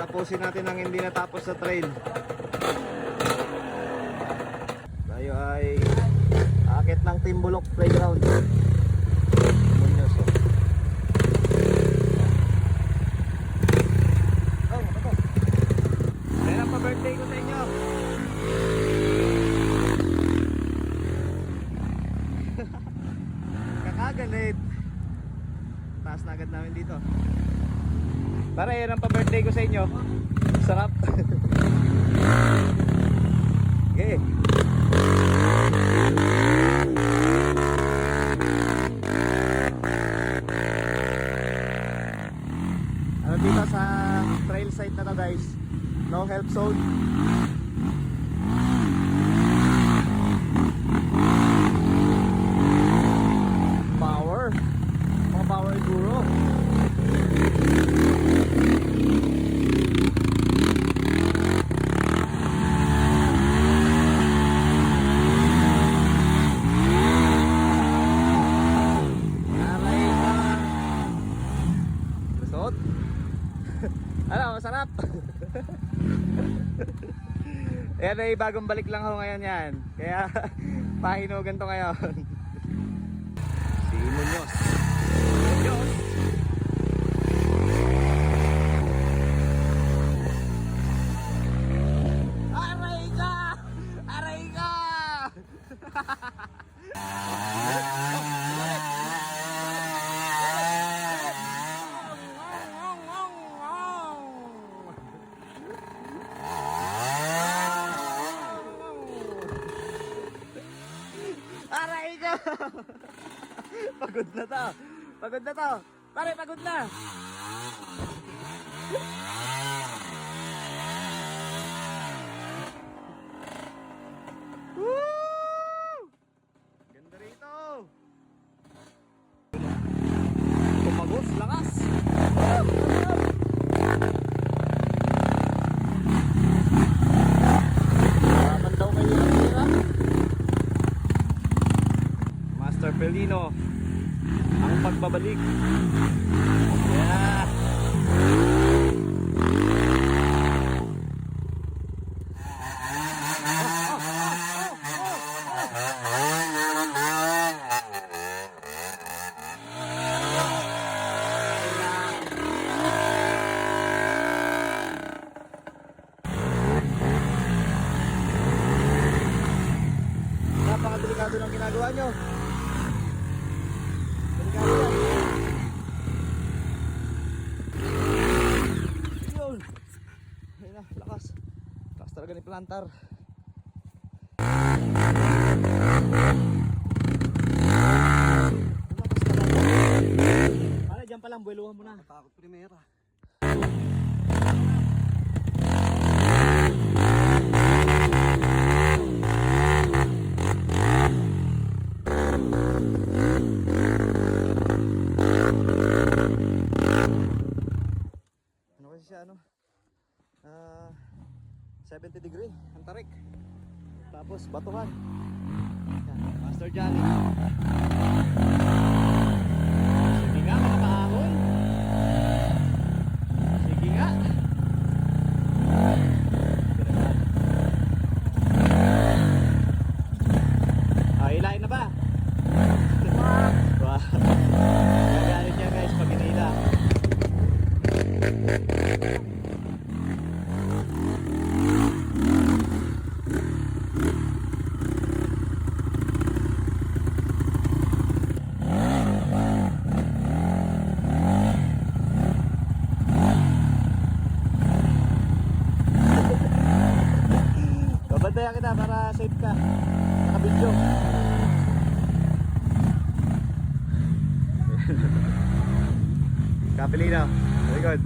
Tapusin natin ang hindi natapos sa trail. Tayo ay akit ng Timbulok Playground. Muñoz, oh. Oh, ito. Kaya pa birthday ko sa inyo. Kakagalit. Taas na agad namin dito. Para yan ang pa-birthday ko sa inyo. Sarap. Okay. Ano dito sa trail site na to guys, no help zone. Power. Mga power enduro. Ano, masarap. Ayan ay bagong balik lang ako ngayon yan. Kaya pahinugan to ngayon. Si Muñoz. Muñoz. Aray ka! Aray ka! Aray ka! Pagod na to. Pagod na to. Pare, pagod na. Woo! Ganda rito. Pumagos, lakas. Laban daw kayo ng tira. Master Pelino, ang pagbabalik. Yeah. Napakadelikado ng ginagawa nyo. Yun. Ayun na, lakas. Lakas talaga ni plantar. Para dyan pa lang, buweluhan mo na. Takot primera. Ano kasi siya, ano? 70 degree ang tarik. Tapos batuhan. Yan, Master Johnny. Sige nga mga kaahon. Sige nga. Hilahin na ba? Wow. Gagalit niya guys pag hinila. Babantayan kita para safe ka. Naka-video. Kapilino, very good.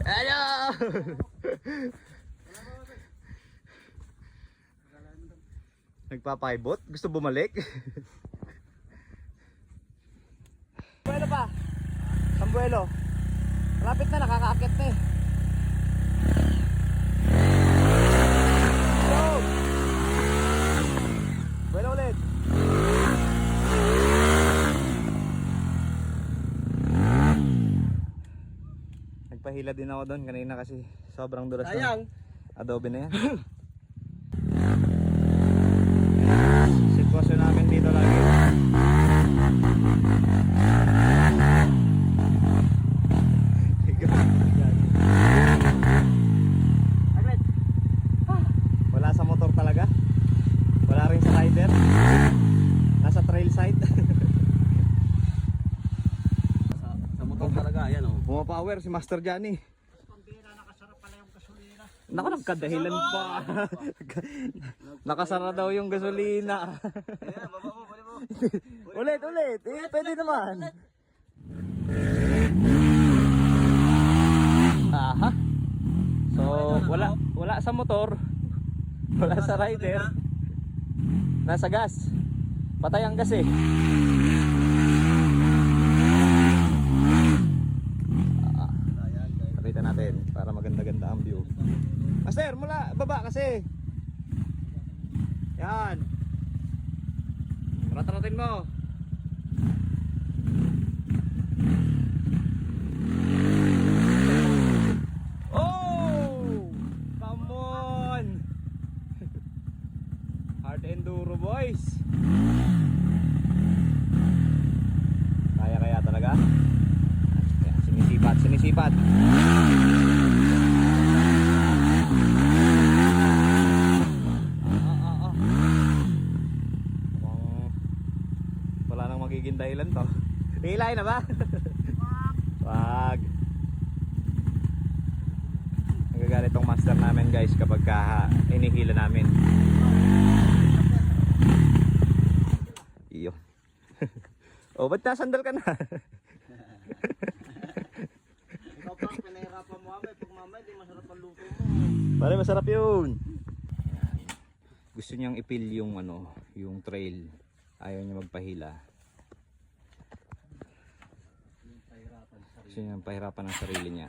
Ano? Nagpapaibot? Gusto bumalik? Buwelo pa. Sambuelo. Malapit na, nakakaakit na eh. Go! Buwelo ulit. Nagpahila din ako doon kanina kasi sobrang dulas Sayang. ng adobe na yan. Sitwasyon namin dito lagi. Wala sa motor talaga. Wala rin sa rider. Nasa trail side. Sa motor talaga, ayan oh. Pumapower si Master Johnny. Naku, nagkadahilan pa. Nakasara daw yung gasolina. Ayan, baba mo, bali mo. Ulit. Eh, pwede naman. Aha. So, wala sa motor. Wala sa rider. Nasa gas. Patay ang gas eh. Pakita natin para maganda-ganda ang view. Master, mula baba kasi. Yan. Rat-ratin mo. Oh! Come on! Hard enduro boys. Kaya talaga. Yan, sinisipat. Wala nang magiging dahilan to. Hilay na ba? Wag. Nagagalit tong master namin guys kapag inihila namin. Iyo. Oh, ba't nasandal ka na? Ikaw pa, pinahirapan mo kami. Pag mamaya, di masarap ang luto mo. Pare, masarap yun. Gusto niyang ipil yung yung trail. Ayaw niya magpahila. Gusto niya pahirapan ang sarili niya.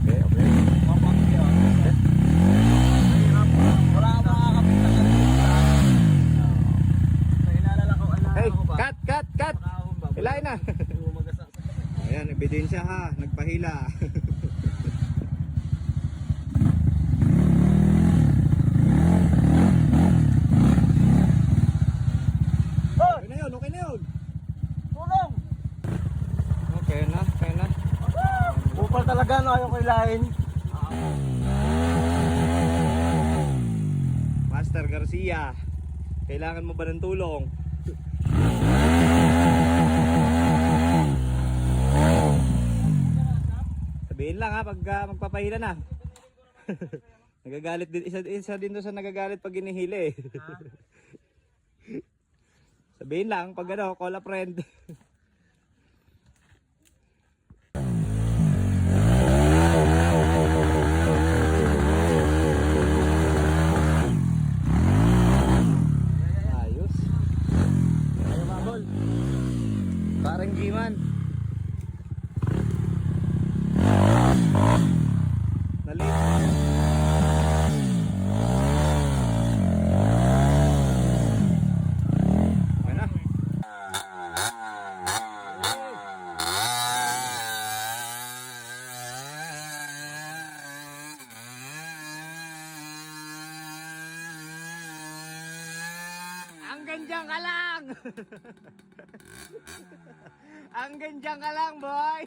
Okay. Wala ka makakapita ka rin. Nainalala ko, Hey, ko ba? cut! Hilahin na! Umagasak. Ayan, ebidensya ha, nagpahila. Okay na yun. Tulong! Okay na. Upal talaga, no? Ayaw ko ilahin. Master Garcia, kailangan mo ba ng tulong? Sabihin lang ha, pag magpapahila na. Nagagalit din, isa din doon sa nagagalit pag inihili eh. Sabihin lang, pag call a friend. Ayos. Ayaw mabol. Parang G-man. Nalit. Hanggang dyan ka lang! Hanggang dyan ka lang, boy!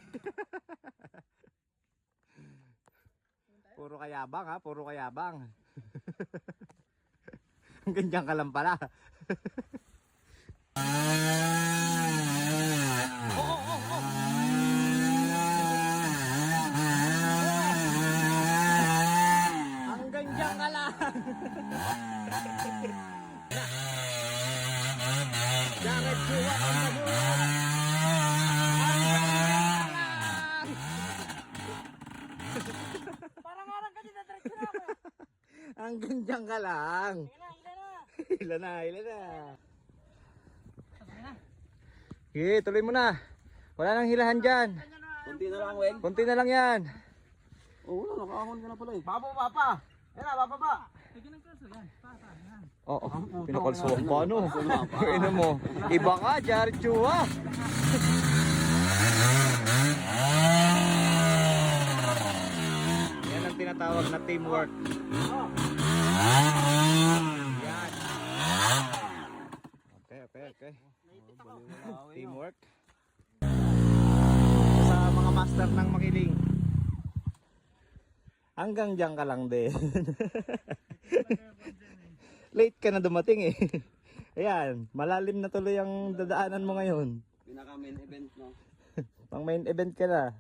Puro kayabang ha, puro kayabang. Hanggang dyan ka lang pala. Hanggang dyan ka lang! Bakit buwa ang mabuhat? Parang arang ka dito, diretso na ako. Hanggang dyan ka lang. Hila na. Sige, tuloy mo na. Wala nang hilahan dyan. Kunti na lang, Weng. Konti na lang yan. Oo, wala, nakahon ka na pala eh. Babo, papa. Yan na, baba. Oo, pinakalsuhan pa ano. Ino mo. Iba ka, Jared Chua. Yan ang tinatawag na teamwork. Yan. Okay. Teamwork. Sa mga master ng makiling. Hanggang diyan ka lang din. Late ka na dumating eh. Ayan, malalim na tuloy ang dadaanan mo ngayon. Pinaka main event, no? Pang main event ka na.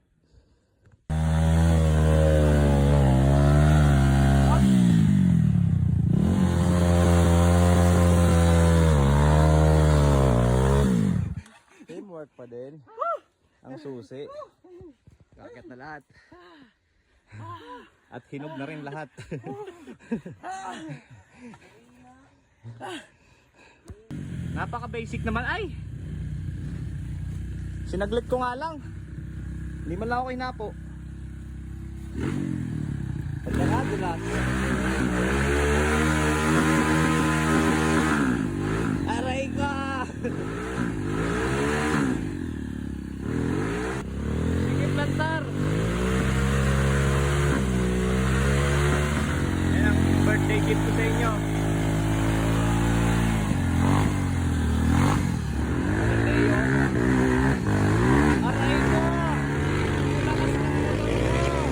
Teamwork pa din. Ang susi. Kakit na lahat. At hinog na rin lahat. Napaka-basic naman ay. Sinaglit ko nga lang. Hindi man lang ako hinapo. Pagkakadulas. Aray ka! Sige, plantar! Yan ang birthday gift ko sa inyo. Aray ko! Lakas ng motor ko!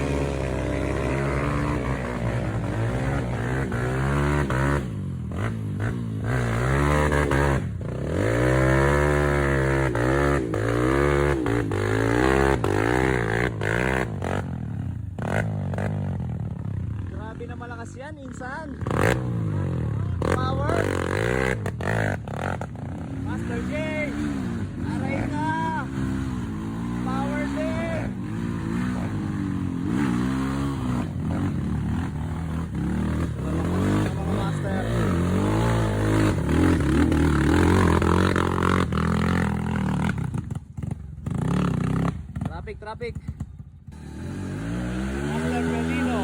Grabe na malakas yan, insan. Power. Master J. Aray ka. Power din. Mga master. Traffic. Master Pelino.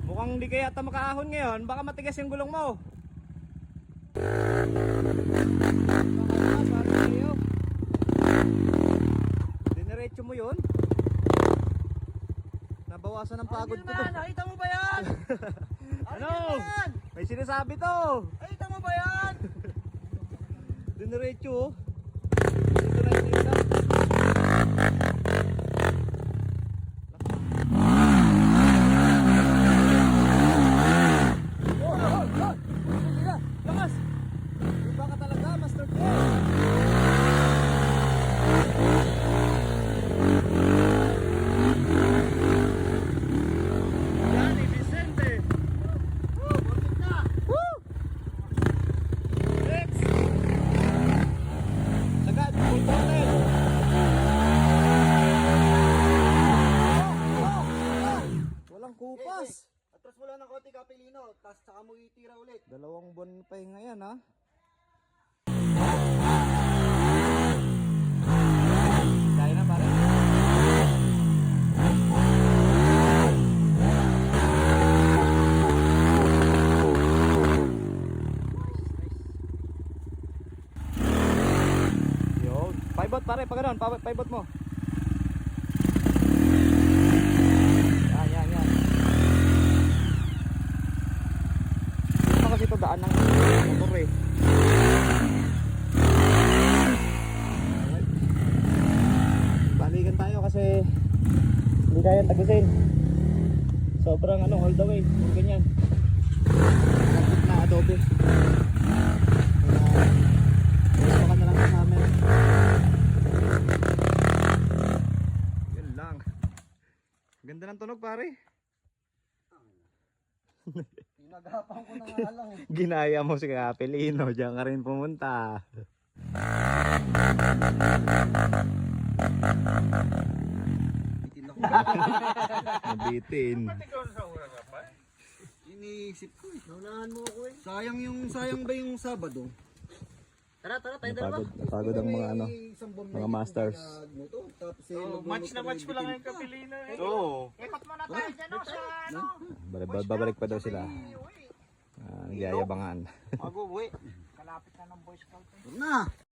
Mukhang hindi kaya yata makaahon ngayon. Baka matigas yung gulong mo. Dinerecho mo yun? Nabawasan ng pagod ko to. Nakita mo ba yan? Ano? May sinasabi to. Nakita mo ba yan? Dinerecho oh. Dito na yung isa. Lakas! Iba ka talaga, Master K. Yan, Vicente. Woo! Bakit na? Woo! Next! Sagad, full throttle. Walang kupas. Atras mo lang ng konti, Kapilino. Tapos saka mo itira ulit. 2 buwan pa yung ngayon ha. Kaya na pare. Yun. Pivot pare, pag ganun, pivot mo. Yan. Ito kasi ito daan ng motor eh. Balikan tayo kasi hindi kaya tagusin. Sobrang all the way. Ganyan. Kapit na adobe. Gusto ka na lang sa amin. Yun lang. Ganda ng tunog pare. Pinaghapan ko na nga lang eh. Ginaya mo si Kapilino, diyan ka rin pumunta. Bitin ako. Nabitin. Iniisip ko eh. Naunahan mo ako eh. Sayang ba yung Sabado? Tara, tayo Napagod ang mga mga masters. Match na match ko lang yung Kapilino eh. Oo. Ikot muna tayo dyan no, sa ano. Babalik pa daw sila. Nagyayabangan. Ako, uwi. Tara na.